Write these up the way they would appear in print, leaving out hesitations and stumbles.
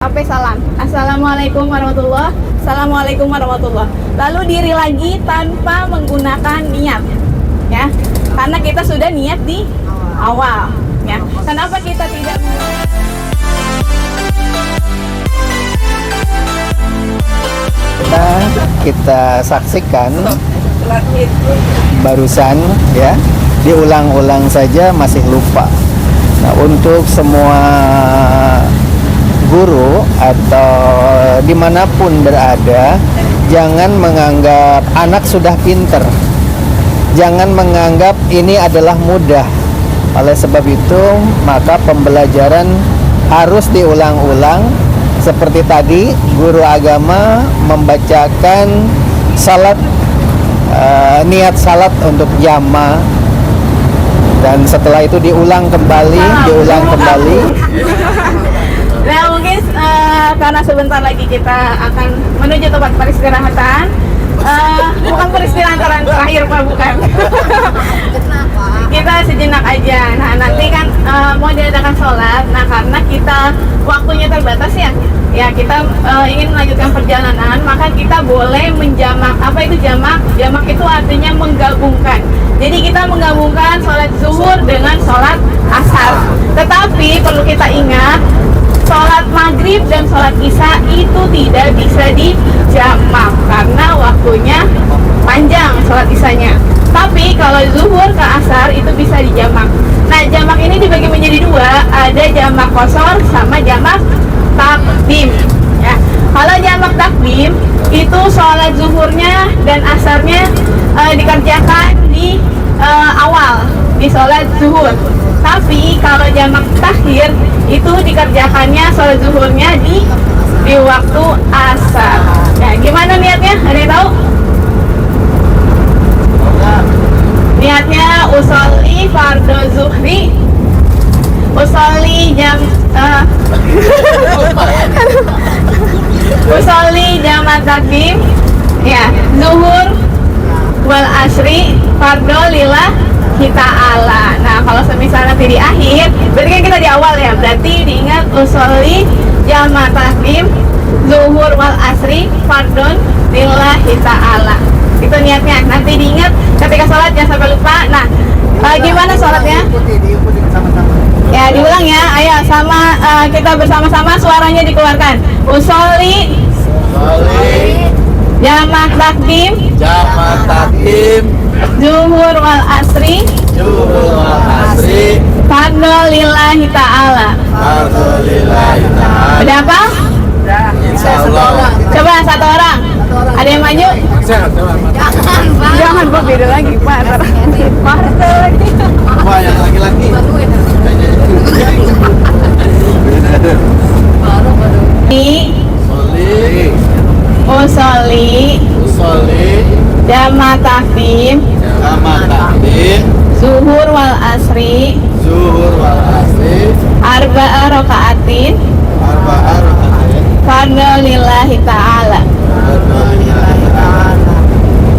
Sampai salam. Assalamualaikum warahmatullah. Assalamualaikum warahmatullah. Lalu diri lagi tanpa menggunakan niat, ya. Karena kita sudah niat di awal, ya. Kenapa kita tidak? Kita saksikan barusan, ya, diulang-ulang saja masih lupa. Nah, untuk semua guru atau dimanapun berada, jangan menganggap anak sudah pinter, jangan menganggap ini adalah mudah. Oleh sebab itu, maka pembelajaran harus diulang-ulang. Seperti tadi, guru agama membacakan salat, niat salat untuk jamaah, dan setelah itu diulang kembali. Nah, mungkin karena sebentar lagi kita akan menuju tempat peristirahatan. Bukan peristirahatan terakhir, Pak, bukan. Kita sejenak aja. Nah, nanti kan mau diadakan sholat. Nah, karena kita waktunya terbatas, ya kita ingin melanjutkan perjalanan, maka kita boleh menjamak. Apa itu jamak? Jamak itu artinya menggabungkan. Jadi kita menggabungkan sholat zuhur dengan sholat asar. Tetapi perlu kita ingat, sholat maghrib dan sholat isya itu tidak bisa dijamak karena waktunya panjang sholat isyanya. Tapi kalau zuhur ke asar itu bisa dijamak. Nah, jamak ini dibagi menjadi dua, ada jamak qashar sama jamak takdim, ya. Kalau jamak takdim itu sholat zuhurnya dan asarnya dikerjakan di awal di sholat zuhur. Tapi kalau jamak takhir itu dikerjakannya sholat zuhurnya di waktu asar. Nah, gimana niatnya? Ada yang tahu? Niatnya usolli fardhu zuhri, usolli usolli jamak takdim, ya, zuhur wal asri fardhu lillahi ta'ala. Nah, kalau semisal nanti di akhir, berarti kan kita di awal, ya. Berarti diingat usolli jamak takdim, zuhur wal asri fardhu lillahi ta'ala. Itu niatnya. Nanti diingat ketika sholat, jangan sampai lupa. Nah, gimana sholatnya? Diikuti sama-sama. Ya, diulang ya. Ayo, sama kita bersama-sama, suaranya dikeluarkan. Usolli jamak takdim, zuhur wal asri fardhu lillahi ta'ala. Udah apa? Insyaallah. Coba satu orang. Ada yang maju? Jangan, Pak, beda lagi, Pak. Wah, yang laki-laki. Usolli jamak takdim, zuhur wal asri arba'a raka'atin fardhu lillahi ta'ala.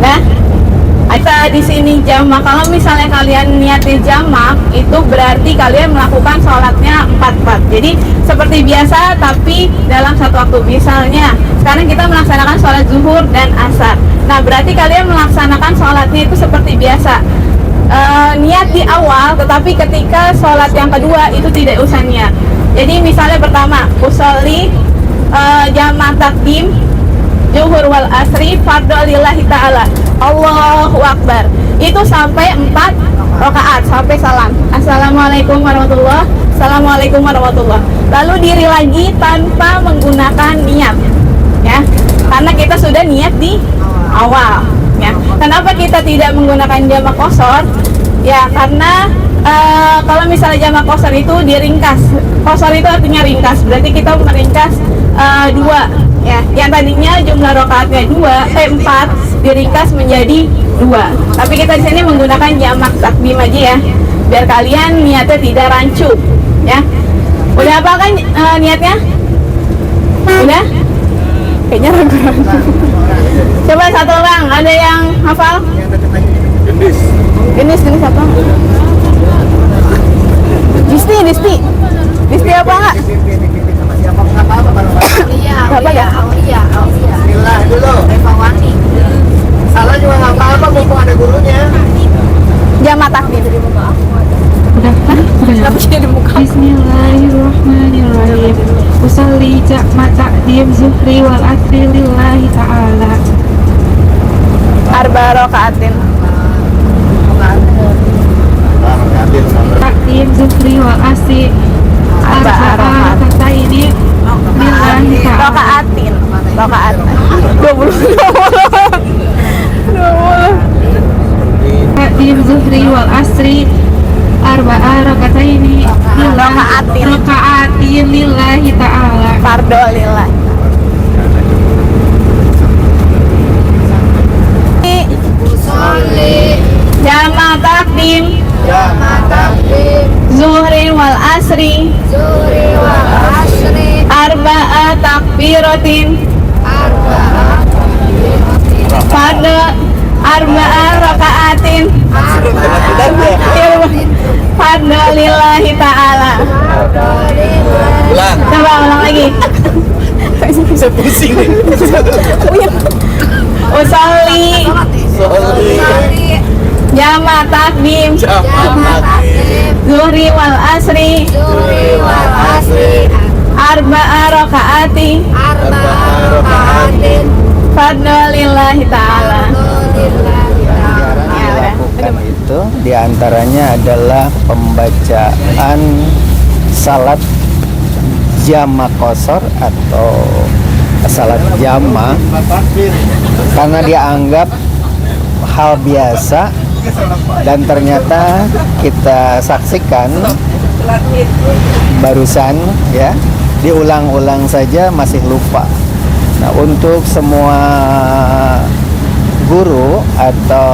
Nah, ada di sini jamak. Kalau misalnya kalian niatin jamak, itu berarti kalian melakukan sholatnya 4-4. Jadi seperti biasa, tapi dalam satu waktu. Misalnya sekarang kita melaksanakan sholat zuhur dan asar. Nah, berarti kalian melaksanakan sholatnya itu seperti biasa. Niat di awal, tetapi ketika sholat yang kedua itu tidak usah niat. Jadi misalnya pertama, usolli jamak takdim, zuhur wal asri fardhu lillahi ta'ala, Allahu akbar. Itu sampai 4 rakaat sampai salam. Assalamualaikum warahmatullah. Assalamualaikum warahmatullah. Lalu diri lagi tanpa menggunakan niat, ya. Karena kita sudah niat di awal, ya. Kenapa kita tidak menggunakan jamak qashar? Ya, karena kalau misalnya jamak qashar itu diringkas. Qashar itu artinya ringkas. Berarti kita meringkas 2, ya. Yang tadinya jumlah rakaatnya 4 diringkas menjadi 2. Tapi kita di sini menggunakan jamak takdim aja, ya. Biar kalian niatnya tidak rancu, ya. Udah apa kan niatnya? Udah? Kayaknya ragu-ragu. Coba satu orang, ada yang hafal? Jenis apa? Disti apa enggak? apa-apa bareng-bareng. Aulia. Bismillah dulu. Revawani. Salah juga nggak apa-apa, mumpung ada gurunya. Jamaah takdim. Bismillahirrahmanirrahim. Usolli jama ta'dim zuhri wal asri lillahi ta'ala. Arba rakaatin. Ta'dim zuhri wal asri Arba'a kata ini lillahi ta'ala. Rakaatin. 20. Ta'dim zuhri wal asri arba'a rakataini raka'atin lillahi ta'ala. Fardo lillah. Jamaah takdim zuhri wal asri arba'a takbiratin fardo arba'a rakaatin fardo lillahi ta'ala. Ulang. Coba ulang lagi. Saya pusing nih. Usolli jamaah takdim zuhri wal asri arba'a rakaati fardu lillahi ta'ala. Yang dilakukan itu diantaranya adalah pembacaan salat jama qasar atau salat jama, karena dianggap hal biasa dan ternyata kita saksikan barusan ya, diulang-ulang saja masih lupa. Nah, untuk semua guru atau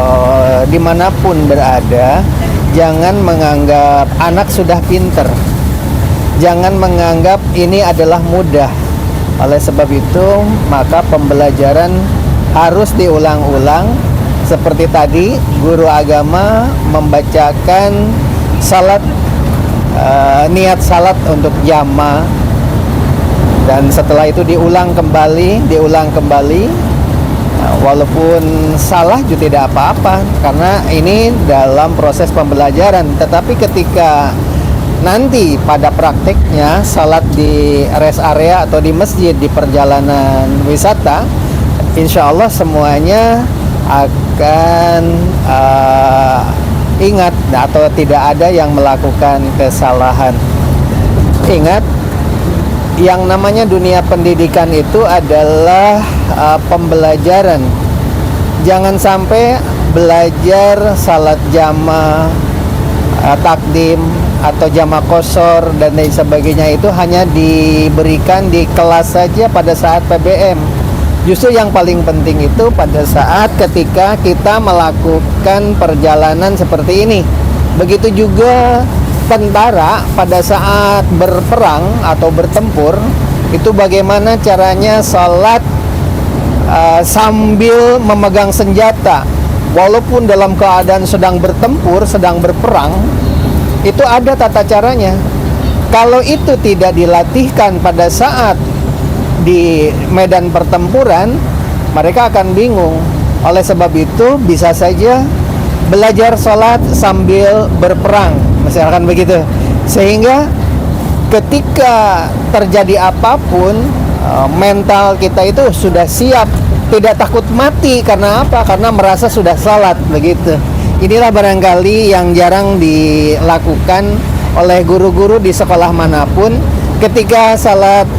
dimanapun berada, jangan menganggap anak sudah pinter, jangan menganggap ini adalah mudah. Oleh sebab itu, maka pembelajaran harus diulang-ulang. Seperti tadi, guru agama membacakan salat, niat salat untuk jama, dan setelah itu diulang kembali. Walaupun salah juga tidak apa-apa, karena ini dalam proses pembelajaran. Tetapi ketika nanti pada prakteknya salat di rest area atau di masjid, di perjalanan wisata, insya Allah semuanya akan ingat atau tidak ada yang melakukan kesalahan. Ingat, yang namanya dunia pendidikan itu adalah pembelajaran. Jangan sampai belajar salat jamaah, takdim atau jamaah qasar dan lain sebagainya itu hanya diberikan di kelas saja pada saat PBM. Justru yang paling penting itu pada saat ketika kita melakukan perjalanan seperti ini. Begitu juga tentara pada saat berperang atau bertempur, itu bagaimana caranya salat sambil memegang senjata. Walaupun dalam keadaan sedang bertempur, sedang berperang, itu ada tata caranya. Kalau itu tidak dilatihkan pada saat di medan pertempuran, mereka akan bingung. Oleh sebab itu, bisa saja belajar sholat sambil berperang, misalkan begitu, sehingga ketika terjadi apapun, mental kita itu sudah siap, tidak takut mati. Karena apa? Karena merasa sudah sholat, begitu. Inilah barangkali yang jarang dilakukan oleh guru-guru di sekolah manapun. Ketika salat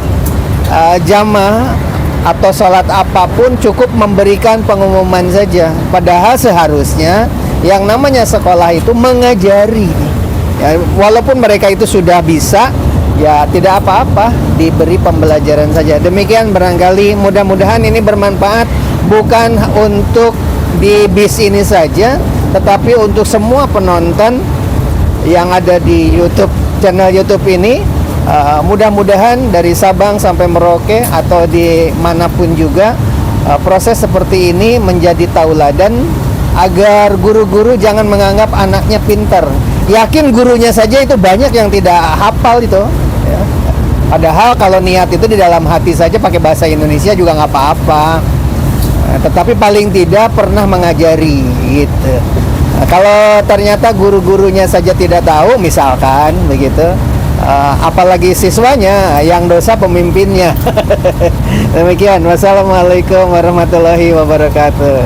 jamaah atau salat apapun cukup memberikan pengumuman saja. Padahal seharusnya yang namanya sekolah itu mengajari ya, walaupun mereka itu sudah bisa, ya tidak apa-apa, diberi pembelajaran saja. Demikian barangkali, mudah-mudahan ini bermanfaat, bukan untuk di bis ini saja, tetapi untuk semua penonton yang ada di YouTube, channel YouTube ini. Mudah-mudahan dari Sabang sampai Merauke atau di manapun juga, proses seperti ini menjadi tauladan agar guru-guru jangan menganggap anaknya pintar. Yakin gurunya saja itu banyak yang tidak hafal itu ya. Padahal kalau niat itu di dalam hati saja pakai bahasa Indonesia juga nggak apa-apa. Tetapi paling tidak pernah mengajari gitu. Kalau ternyata guru-gurunya saja tidak tahu, misalkan begitu, apalagi siswanya, yang dosa pemimpinnya. Demikian. Wassalamualaikum warahmatullahi wabarakatuh.